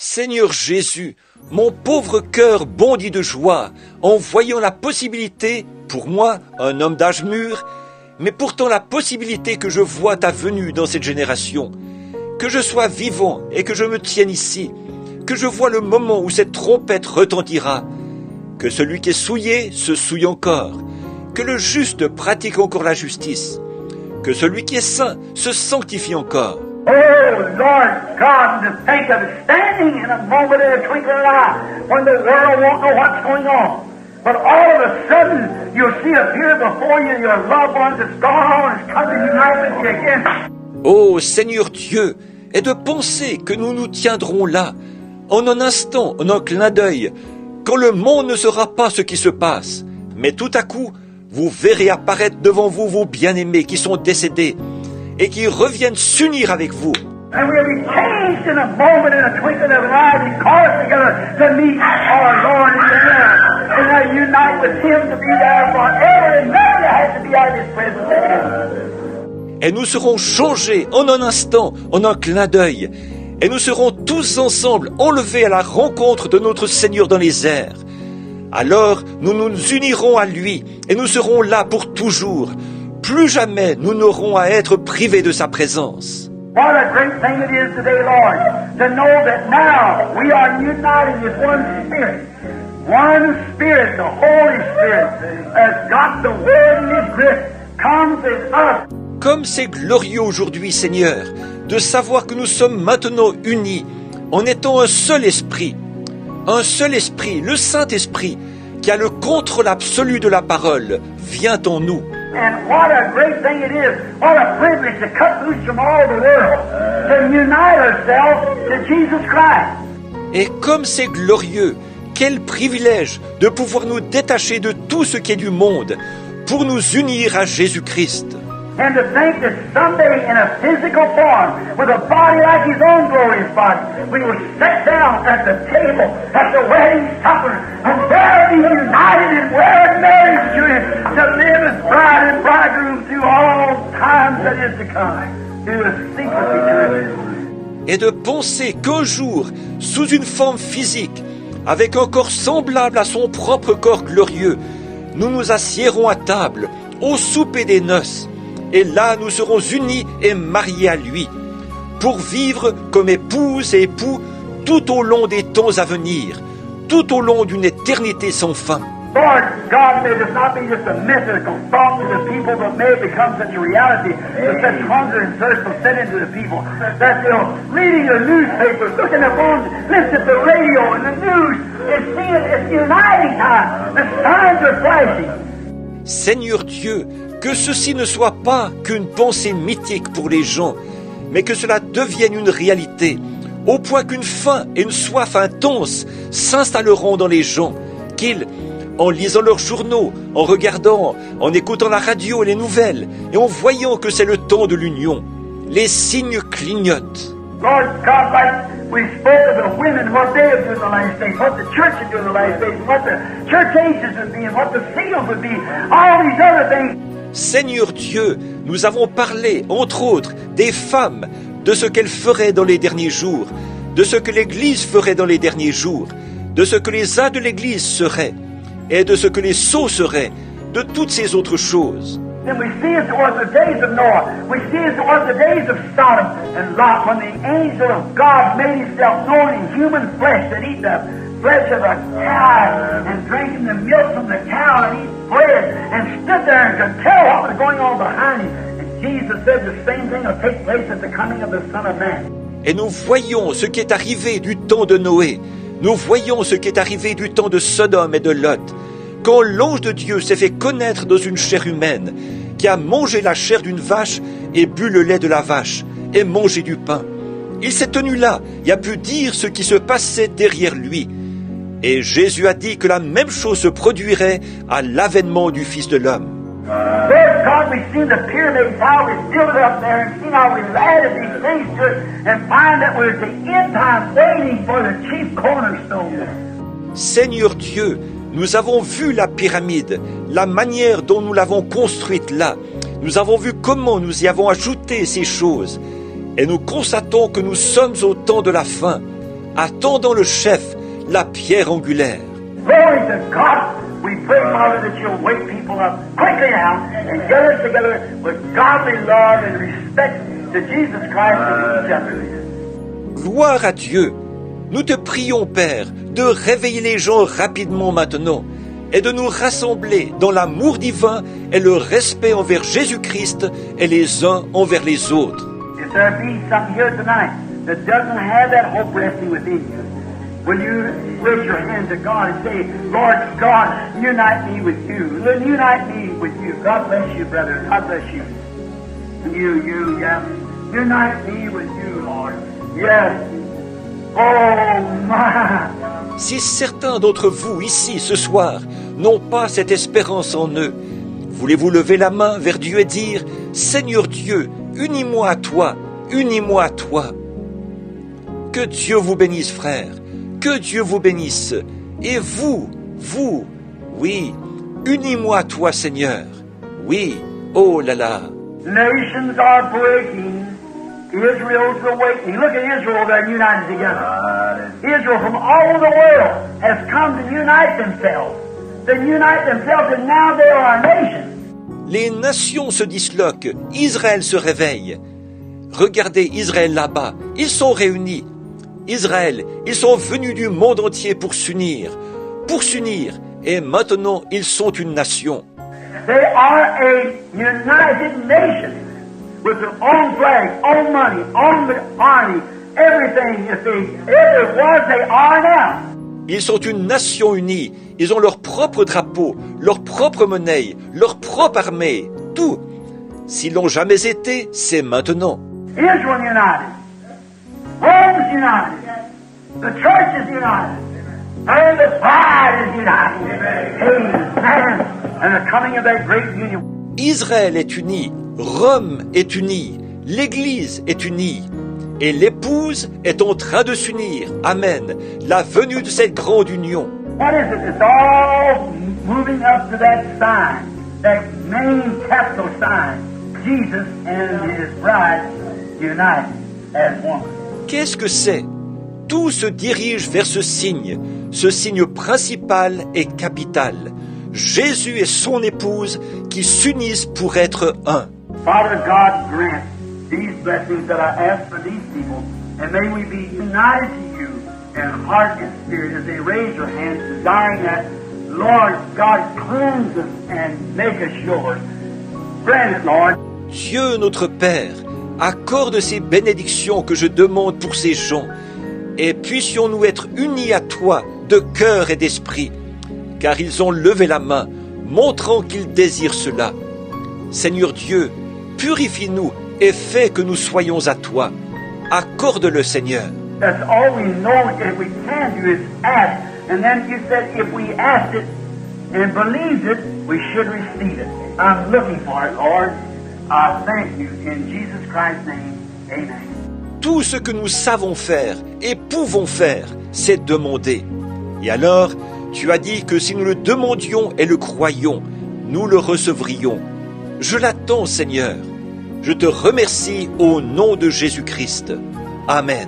Seigneur Jésus, mon pauvre cœur bondit de joie en voyant la possibilité, pour moi, un homme d'âge mûr, mais pourtant la possibilité que je vois ta venue dans cette génération, que je sois vivant et que je me tienne ici, que je vois le moment où cette trompette retentira, que celui qui est souillé se souille encore, que le juste pratique encore la justice, que celui qui est saint se sanctifie encore. Oh, Lord God, to think of standing in a moment in a twinkling of an eye when the world won't know what's going on. But all of a sudden, you'll see appear before you your loved ones that's gone on and come to unite with you again. Ô Seigneur Dieu, et de penser que nous nous tiendrons là, en un instant, en un clin d'œil, quand le monde ne saura pas ce qui se passe, mais tout à coup, vous verrez apparaître devant vous vos bien-aimés qui sont décédés et qui reviennent s'unir avec vous. And we'll be changed in a moment, in a twinkling of an eye, and call us together to meet our Lord in the air, and to unite with Him to be there forever, and never has to be out of His presence again. Et nous serons changés en un instant, en un clin d'œil, et nous serons tous ensemble enlevés à la rencontre de notre Seigneur dans les airs. Alors nous nous unirons à lui, et nous serons là pour toujours. Plus jamais nous n'aurons à être privés de sa présence. What a great thing it is today, Lord, to know that now we are united with one Spirit. One Spirit, the Holy Spirit, has got the Word in His grip, comes with us. Comme c'est glorieux aujourd'hui, Seigneur, de savoir que nous sommes maintenant unis, en étant un seul esprit, le Saint-Esprit, qui a le contrôle absolu de la parole, vient en nous. And what a great thing it is, what a privilege to cut loose from all the world, to unite ourselves to Jesus Christ. Et comme c'est glorieux, quel privilège de pouvoir nous détacher de tout ce qui est du monde, pour nous unir à Jésus-Christ. And to think that someday in a physical form, with a body like His own glorious body, we will sit down at the table, at the wedding supper, and there be united and wear marriage to Him, to live as bride and bridegroom through all times that is to come, through the secret eternity. Et de penser qu'un jour, sous une forme physique, avec un corps semblable à son propre corps glorieux, nous nous assiérons à table, au souper des noces, et là nous serons unis et mariés à lui, pour vivre comme épouse et époux tout au long des temps à venir, tout au long d'une éternité sans fin. Lord God, may this not be just a mythical thought to the people, but may it become such a reality that such hunger and thirst will set into the people, that they'll, reading the newspapers, looking upon, listen to the radio and the news, and seeing it's uniting time, the signs are flashing. Seigneur Dieu, que ceci ne soit pas qu'une pensée mythique pour les gens, mais que cela devienne une réalité, au point qu'une faim et une soif intense s'installeront dans les gens, qu'ils, en lisant leurs journaux, en regardant, en écoutant la radio et les nouvelles, et en voyant que c'est le temps de l'union, les signes clignotent. Lord God, like we spoke of the women, what they would do in the last days, what the church would do in the last days, what the church ages would be, and what the seals would be, all these other things. Seigneur Dieu, nous avons parlé, entre autres, des femmes, de ce qu'elles feraient dans les derniers jours, de ce que l'Église ferait dans les derniers jours, de ce que les uns de l'Église seraient, et de ce que les sceaux seraient, de toutes ces autres choses. And we see as it was the days of Noah, we see as it was the days of Sodom and Lot, when the angel of God made Himself known in human flesh, that eat the flesh of a cow and drinking the milk from the cow and eat bread and stood there and could tell what was going on behind him. And Jesus said the same thing will take place at the coming of the Son of Man. Et nous voyons ce qui est arrivé du temps de Noé. Nous voyons ce qui est arrivé du temps de Sodome et de Lot. Quand l'ange de Dieu s'est fait connaître dans une chair humaine, qui a mangé la chair d'une vache et bu le lait de la vache, et mangé du pain. Il s'est tenu là et a pu dire ce qui se passait derrière lui. Et Jésus a dit que la même chose se produirait à l'avènement du Fils de l'homme. Lord God, we've seen the pyramids, how we built it up there, and seen how we've added these things to it, and find that we're at the end time waiting for the chief cornerstone. Seigneur Dieu, nous avons vu la pyramide, la manière dont nous l'avons construite là. Nous avons vu comment nous y avons ajouté ces choses. Et nous constatons que nous sommes au temps de la fin, attendant le chef, la pierre angulaire. Glory to God. We pray, Father, that you'll wake people up quickly now and get us together with godly love and respect to Jesus Christ and each other. Gloire à Dieu. Nous te prions, Père, de réveiller les gens rapidement maintenant et de nous rassembler dans l'amour divin et le respect envers Jésus-Christ et les uns envers les autres. If there be some here tonight that doesn't have that hope resting within you, will you raise your hand to God and say, Lord God, unite me with you. Unite me with you. God bless you, brother. God bless you. You, yes. Unite me with you, Lord. Yes. Oh, my. Si certains d'entre vous ici ce soir n'ont pas cette espérance en eux, voulez-vous lever la main vers Dieu et dire, Seigneur Dieu, unis-moi à toi, unis-moi à toi. Que Dieu vous bénisse, frère. Que Dieu vous bénisse. Et vous, oui, unis-moi à toi, Seigneur. Oui, oh là là. Nations are breaking. Israel's awakening. Look at Israel, they're united together. Israel from all over the world has come to unite themselves. To unite themselves, and now they are a nation. Les nations se disloquent. Israël se réveille. Regardez Israël là-bas. Ils sont réunis. Israël, ils sont venus du monde entier pour s'unir. Et maintenant, ils sont une nation. They are a united nation with their own flag, own money, own army, everything. If it was, they are now. Ils sont une nation unie. Ils ont leur propre drapeau, leur propre monnaie, leur propre armée, tout. S'ils l'ont jamais été, c'est maintenant. Israel united. Rome's united. The church is united. And the bride is united. Amen. And the coming of that great union. Israël est uni, Rome est unie, l'Église est unie, et l'épouse est en train de s'unir. Amen. La venue de cette grande union. What is it? It's all moving up to that sign, that main capital sign. Jesus and his bride united as one. Qu'est-ce que c'est? Tout se dirige vers ce signe principal et capital. Jésus et son épouse qui s'unissent pour être un. Father God, grant these blessings that I ask for these people, and may we be united to you in heart and spirit as they raise their hands, desiring that, Lord God, cleanse us and make us yours. Grant it, Lord. Dieu notre Père, accorde ces bénédictions que je demande pour ces gens, et puissions-nous être unis à toi de cœur et d'esprit, car ils ont levé la main, montrant qu'ils désirent cela. Seigneur Dieu, purifie-nous et fais que nous soyons à toi. Accorde-le, Seigneur. That's all we know that we can do is ask. And then you said if we asked it and believed it, we should receive it. I'm looking for it, Lord. I thank you in Jesus Christ's name. Amen. Tout ce que nous savons faire et pouvons faire, c'est demander. Et alors, tu as dit que si nous le demandions et le croyions, nous le recevrions. Je l'attends, Seigneur. Je te remercie au nom de Jésus-Christ. Amen.